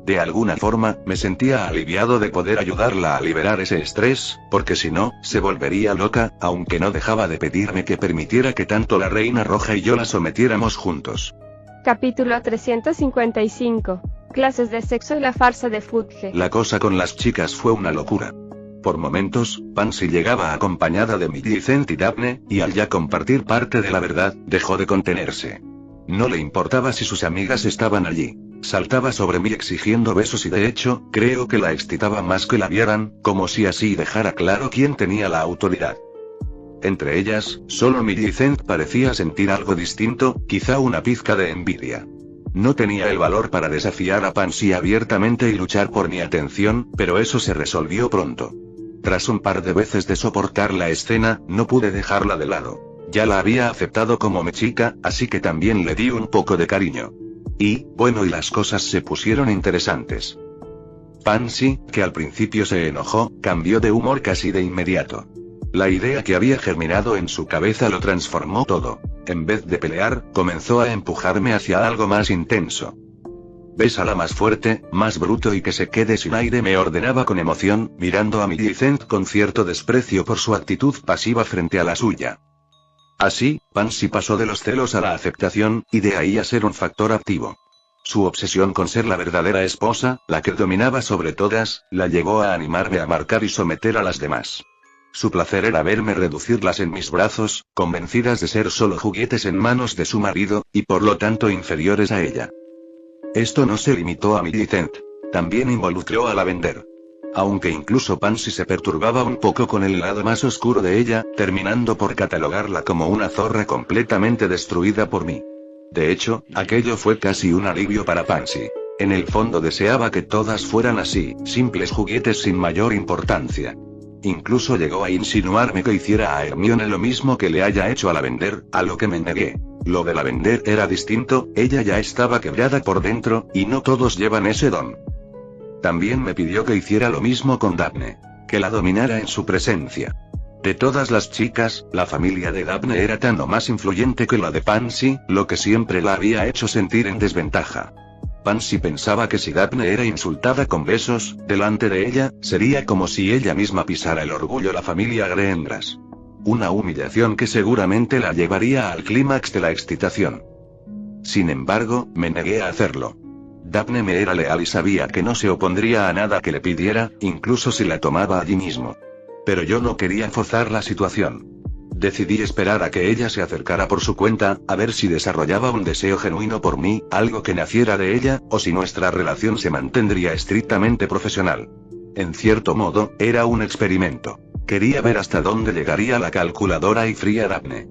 C: De alguna forma, me sentía aliviado de poder ayudarla a liberar ese estrés, porque si no, se volvería loca, aunque no dejaba de pedirme que permitiera que tanto la Reina Roja y yo la sometiéramos juntos.
B: Capítulo 355. Clases de sexo y la farsa de Fudge.
C: La cosa con las chicas fue una locura. Por momentos, Pansy llegaba acompañada de Millicent y Daphne, y al ya compartir parte de la verdad, dejó de contenerse. No le importaba si sus amigas estaban allí. Saltaba sobre mí exigiendo besos y de hecho, creo que la excitaba más que la vieran, como si así dejara claro quién tenía la autoridad. Entre ellas, solo Millicent parecía sentir algo distinto, quizá una pizca de envidia. No tenía el valor para desafiar a Pansy abiertamente y luchar por mi atención, pero eso se resolvió pronto. Tras un par de veces de soportar la escena, no pude dejarla de lado. Ya la había aceptado como mi chica, así que también le di un poco de cariño. Y, bueno, y las cosas se pusieron interesantes. Pansy, que al principio se enojó, cambió de humor casi de inmediato. La idea que había germinado en su cabeza lo transformó todo. En vez de pelear, comenzó a empujarme hacia algo más intenso. Bésala más fuerte, más bruto y que se quede sin aire, me ordenaba con emoción, mirando a Millicent con cierto desprecio por su actitud pasiva frente a la suya. Así, Pansy pasó de los celos a la aceptación, y de ahí a ser un factor activo. Su obsesión con ser la verdadera esposa, la que dominaba sobre todas, la llevó a animarme a marcar y someter a las demás. Su placer era verme reducirlas en mis brazos, convencidas de ser solo juguetes en manos de su marido, y por lo tanto inferiores a ella. Esto no se limitó a Millicent. También involucró a Lavender. Aunque incluso Pansy se perturbaba un poco con el lado más oscuro de ella, terminando por catalogarla como una zorra completamente destruida por mí. De hecho, aquello fue casi un alivio para Pansy. En el fondo deseaba que todas fueran así, simples juguetes sin mayor importancia. Incluso llegó a insinuarme que hiciera a Hermione lo mismo que le haya hecho a Lavender, a lo que me negué. Lo de Lavender era distinto, ella ya estaba quebrada por dentro, y no todos llevan ese don. También me pidió que hiciera lo mismo con Daphne. Que la dominara en su presencia. De todas las chicas, la familia de Daphne era tan o más influyente que la de Pansy, lo que siempre la había hecho sentir en desventaja. Pansy pensaba que si Daphne era insultada con besos, delante de ella, sería como si ella misma pisara el orgullo de la familia Greengrass. Una humillación que seguramente la llevaría al clímax de la excitación. Sin embargo, me negué a hacerlo. Daphne me era leal y sabía que no se opondría a nada que le pidiera, incluso si la tomaba allí mismo. Pero yo no quería forzar la situación. Decidí esperar a que ella se acercara por su cuenta, a ver si desarrollaba un deseo genuino por mí, algo que naciera de ella, o si nuestra relación se mantendría estrictamente profesional. En cierto modo, era un experimento. Quería ver hasta dónde llegaría la calculadora y fría Daphne.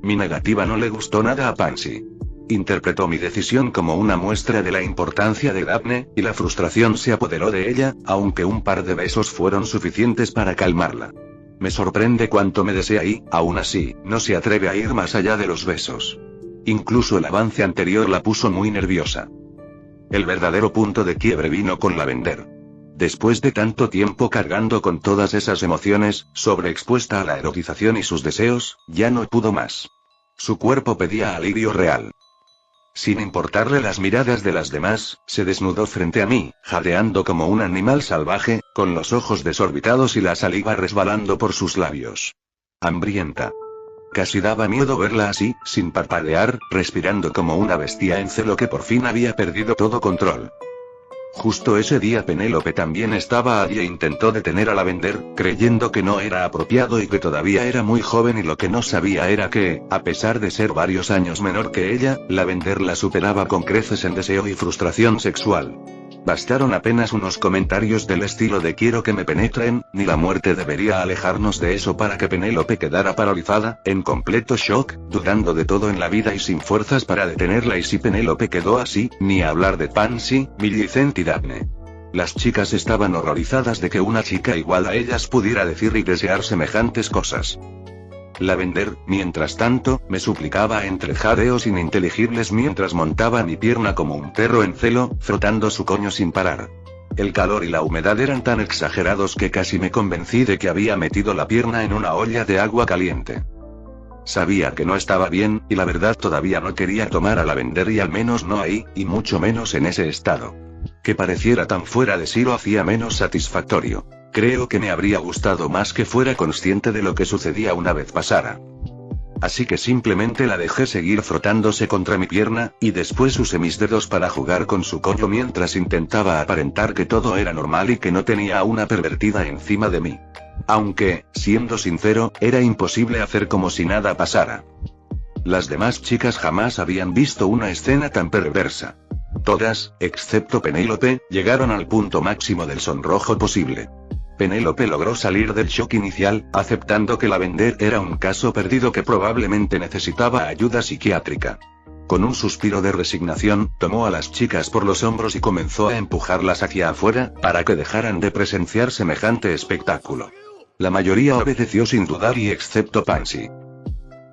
C: Mi negativa no le gustó nada a Pansy. Interpretó mi decisión como una muestra de la importancia de Daphne, y la frustración se apoderó de ella, aunque un par de besos fueron suficientes para calmarla. Me sorprende cuánto me desea y, aún así, no se atreve a ir más allá de los besos. Incluso el avance anterior la puso muy nerviosa. El verdadero punto de quiebre vino con Lavender. Después de tanto tiempo cargando con todas esas emociones, sobreexpuesta a la erotización y sus deseos, ya no pudo más. Su cuerpo pedía alivio real. Sin importarle las miradas de las demás, se desnudó frente a mí, jadeando como un animal salvaje, con los ojos desorbitados y la saliva resbalando por sus labios. Hambrienta. Casi daba miedo verla así, sin parpadear, respirando como una bestia en celo que por fin había perdido todo control. Justo ese día Penélope también estaba allí e intentó detener a Lavender, creyendo que no era apropiado y que todavía era muy joven, y lo que no sabía era que, a pesar de ser varios años menor que ella, Lavender la superaba con creces en deseo y frustración sexual. Bastaron apenas unos comentarios del estilo de quiero que me penetren, ni la muerte debería alejarnos de eso para que Penélope quedara paralizada, en completo shock, dudando de todo en la vida y sin fuerzas para detenerla. Y si Penélope quedó así, ni hablar de Pansy, Millicent y Daphne. Las chicas estaban horrorizadas de que una chica igual a ellas pudiera decir y desear semejantes cosas. Lavender, mientras tanto, me suplicaba entre jadeos ininteligibles mientras montaba mi pierna como un perro en celo, frotando su coño sin parar. El calor y la humedad eran tan exagerados que casi me convencí de que había metido la pierna en una olla de agua caliente. Sabía que no estaba bien, y la verdad todavía no quería tomar a Lavender, y al menos no ahí, y mucho menos en ese estado. Que pareciera tan fuera de sí lo hacía menos satisfactorio. Creo que me habría gustado más que fuera consciente de lo que sucedía una vez pasara. Así que simplemente la dejé seguir frotándose contra mi pierna, y después usé mis dedos para jugar con su coño mientras intentaba aparentar que todo era normal y que no tenía a una pervertida encima de mí. Aunque, siendo sincero, era imposible hacer como si nada pasara. Las demás chicas jamás habían visto una escena tan perversa. Todas, excepto Penélope, llegaron al punto máximo del sonrojo posible. Penélope logró salir del shock inicial, aceptando que Lavender era un caso perdido que probablemente necesitaba ayuda psiquiátrica. Con un suspiro de resignación, tomó a las chicas por los hombros y comenzó a empujarlas hacia afuera, para que dejaran de presenciar semejante espectáculo. La mayoría obedeció sin dudar, y excepto Pansy.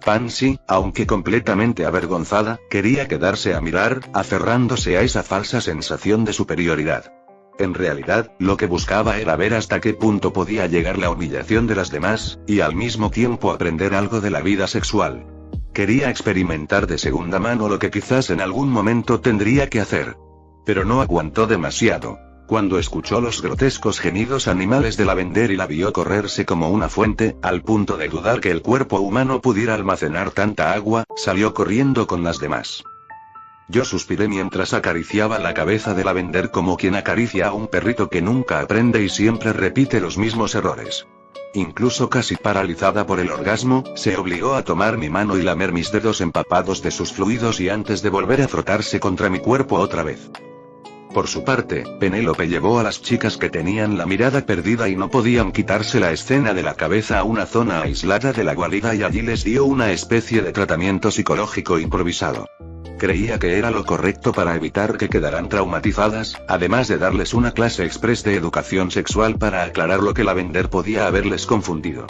C: Pansy, aunque completamente avergonzada, quería quedarse a mirar, aferrándose a esa falsa sensación de superioridad. En realidad, lo que buscaba era ver hasta qué punto podía llegar la humillación de las demás, y al mismo tiempo aprender algo de la vida sexual. Quería experimentar de segunda mano lo que quizás en algún momento tendría que hacer. Pero no aguantó demasiado. Cuando escuchó los grotescos gemidos animales de Lavender y la vio correrse como una fuente, al punto de dudar que el cuerpo humano pudiera almacenar tanta agua, salió corriendo con las demás. Yo suspiré mientras acariciaba la cabeza de Lavender como quien acaricia a un perrito que nunca aprende y siempre repite los mismos errores. Incluso casi paralizada por el orgasmo, se obligó a tomar mi mano y lamer mis dedos empapados de sus fluidos y antes de volver a frotarse contra mi cuerpo otra vez. Por su parte, Penélope llevó a las chicas que tenían la mirada perdida y no podían quitarse la escena de la cabeza a una zona aislada de la guarida, y allí les dio una especie de tratamiento psicológico improvisado. Creía que era lo correcto para evitar que quedaran traumatizadas, además de darles una clase express de educación sexual para aclarar lo que Lavender podía haberles confundido.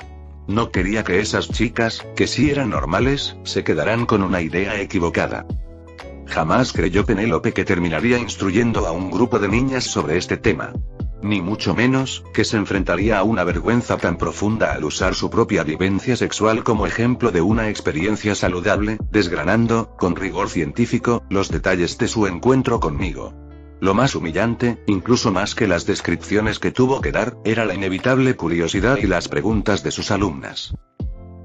C: No quería que esas chicas, que sí eran normales, se quedaran con una idea equivocada. Jamás creyó Penélope que terminaría instruyendo a un grupo de niñas sobre este tema. Ni mucho menos, que se enfrentaría a una vergüenza tan profunda al usar su propia vivencia sexual como ejemplo de una experiencia saludable, desgranando, con rigor científico, los detalles de su encuentro conmigo. Lo más humillante, incluso más que las descripciones que tuvo que dar, era la inevitable curiosidad y las preguntas de sus alumnas.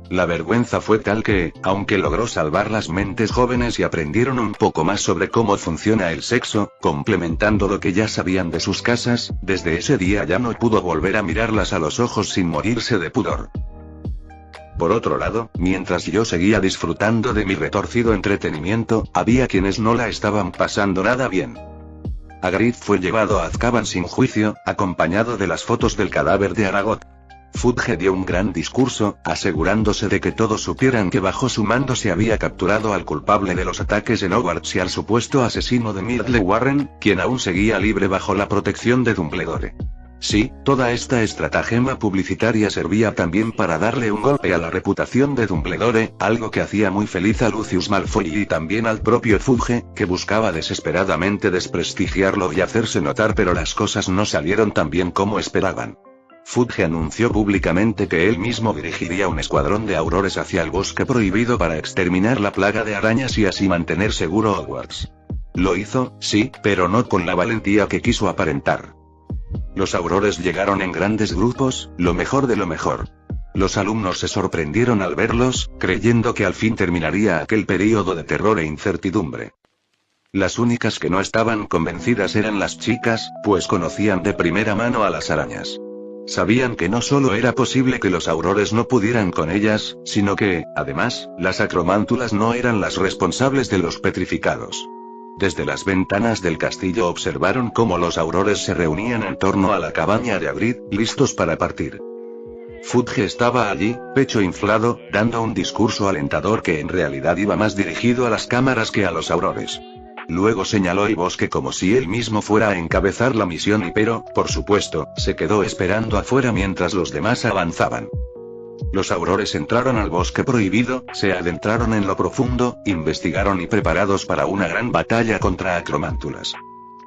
C: La vergüenza fue tal que, aunque logró salvar las mentes jóvenes y aprendieron un poco más sobre cómo funciona el sexo, complementando lo que ya sabían de sus casas, desde ese día ya no pudo volver a mirarlas a los ojos sin morirse de pudor. Por otro lado, mientras yo seguía disfrutando de mi retorcido entretenimiento, había quienes no la estaban pasando nada bien. Hagrid fue llevado a Azkaban sin juicio, acompañado de las fotos del cadáver de Aragog. Fudge dio un gran discurso, asegurándose de que todos supieran que bajo su mando se había capturado al culpable de los ataques en Hogwarts y al supuesto asesino de Myrtle Warren, quien aún seguía libre bajo la protección de Dumbledore. Sí, toda esta estratagema publicitaria servía también para darle un golpe a la reputación de Dumbledore, algo que hacía muy feliz a Lucius Malfoy y también al propio Fudge, que buscaba desesperadamente desprestigiarlo y hacerse notar, pero las cosas no salieron tan bien como esperaban. Fudge anunció públicamente que él mismo dirigiría un escuadrón de aurores hacia el bosque prohibido para exterminar la plaga de arañas y así mantener seguro Hogwarts. Lo hizo, sí, pero no con la valentía que quiso aparentar. Los aurores llegaron en grandes grupos, lo mejor de lo mejor. Los alumnos se sorprendieron al verlos, creyendo que al fin terminaría aquel período de terror e incertidumbre. Las únicas que no estaban convencidas eran las chicas, pues conocían de primera mano a las arañas. Sabían que no solo era posible que los aurores no pudieran con ellas, sino que, además, las acromántulas no eran las responsables de los petrificados. Desde las ventanas del castillo observaron cómo los aurores se reunían en torno a la cabaña de Hagrid, listos para partir. Fudge estaba allí, pecho inflado, dando un discurso alentador que en realidad iba más dirigido a las cámaras que a los aurores. Luego señaló el bosque como si él mismo fuera a encabezar la misión pero, por supuesto, se quedó esperando afuera mientras los demás avanzaban. Los aurores entraron al bosque prohibido, se adentraron en lo profundo, investigaron y preparados para una gran batalla contra acromántulas.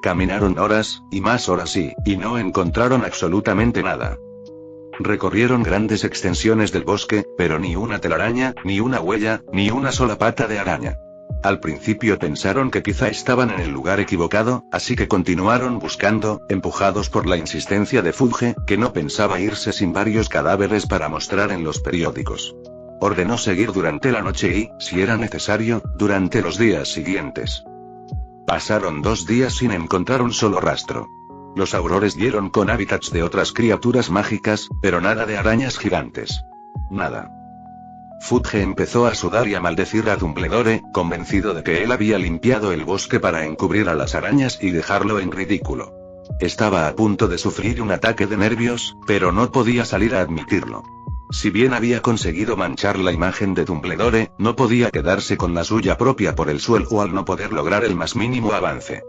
C: Caminaron horas, y más horas y no encontraron absolutamente nada. Recorrieron grandes extensiones del bosque, pero ni una telaraña, ni una huella, ni una sola pata de araña. Al principio pensaron que quizá estaban en el lugar equivocado, así que continuaron buscando, empujados por la insistencia de Fudge, que no pensaba irse sin varios cadáveres para mostrar en los periódicos. Ordenó seguir durante la noche y, si era necesario, durante los días siguientes. Pasaron 2 días sin encontrar un solo rastro. Los aurores dieron con hábitats de otras criaturas mágicas, pero nada de arañas gigantes. Nada. Fudge empezó a sudar y a maldecir a Dumbledore, convencido de que él había limpiado el bosque para encubrir a las arañas y dejarlo en ridículo. Estaba a punto de sufrir un ataque de nervios, pero no podía salir a admitirlo. Si bien había conseguido manchar la imagen de Dumbledore, no podía quedarse con la suya propia por el suelo al no poder lograr el más mínimo avance.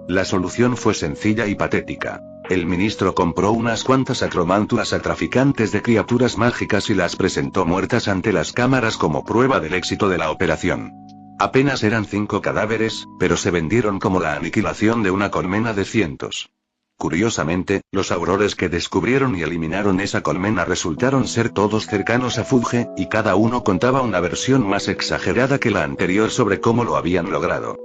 C: La solución fue sencilla y patética. El ministro compró unas cuantas acromántulas a traficantes de criaturas mágicas y las presentó muertas ante las cámaras como prueba del éxito de la operación. Apenas eran 5 cadáveres, pero se vendieron como la aniquilación de una colmena de cientos. Curiosamente, los aurores que descubrieron y eliminaron esa colmena resultaron ser todos cercanos a Fudge, y cada uno contaba una versión más exagerada que la anterior sobre cómo lo habían logrado.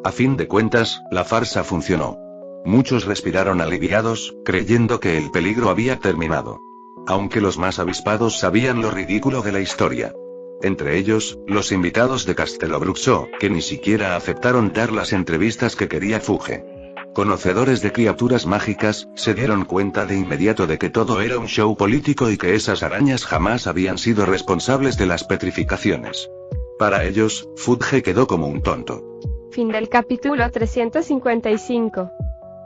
C: A fin de cuentas, la farsa funcionó. Muchos respiraron aliviados, creyendo que el peligro había terminado. Aunque los más avispados sabían lo ridículo de la historia. Entre ellos, los invitados de Castelo Bruxo, que ni siquiera aceptaron dar las entrevistas que quería Fudge. Conocedores de criaturas mágicas, se dieron cuenta de inmediato de que todo era un show político y que esas arañas jamás habían sido responsables de las petrificaciones. Para ellos, Fudge quedó como un tonto.
B: Fin del capítulo 355.